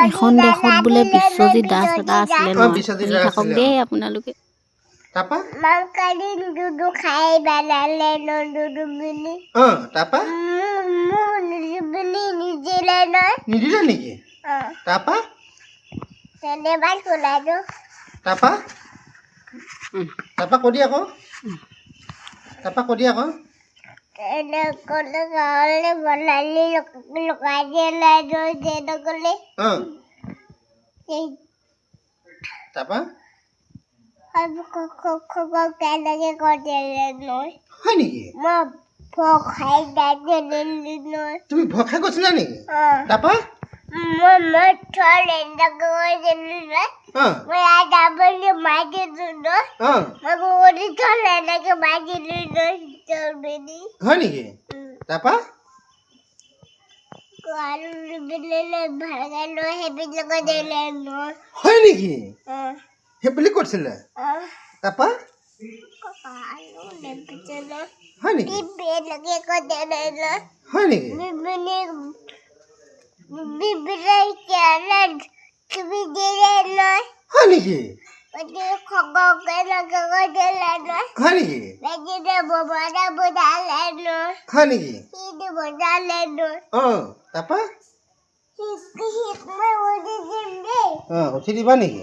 এখন দেশত বোলে বিশ্বজিৎ দাস এটা আছিলে অ, নহয় বিশ্বজিৎ শুনি দাস থাকক আছিলে, দেই আপোনালোকে তাৰপা মাংকালি দুদু খাই বানালে দুদু বুলি তাৰপা বুলি নিদিলে নহয় নিদিলে নেকি? তাৰপা তেনেবাৰ চলাইছো তাৰপা তাৰপা কৈ দিয়া আকৌ, তাৰপা কৈ দিয়া আকৌ। কলে গাঁৱলে বনালি লগাই দিলে কলে তাৰপা খবৰ কেনেকে কৰিলে নহয় হয় নেকি? মই খাই দিলো নহয় তুমি ভয় খাই গৈছিলা নেকি? তাৰপা মই থল কৰি দিলো নহয় মই ডাবলি মাৰি দিলো নহয় মই থল এনেকে মাৰি দিলো নহয় হয় নেকি? তাৰপা হয় নেকি? সেই বুলি কৈছিলে। তাৰপা হয় নেকি? হয় নেকি? হয় নেকি? হয় নেকি? হয় নেকি? তাৰপা উঠি দিবা নেকি?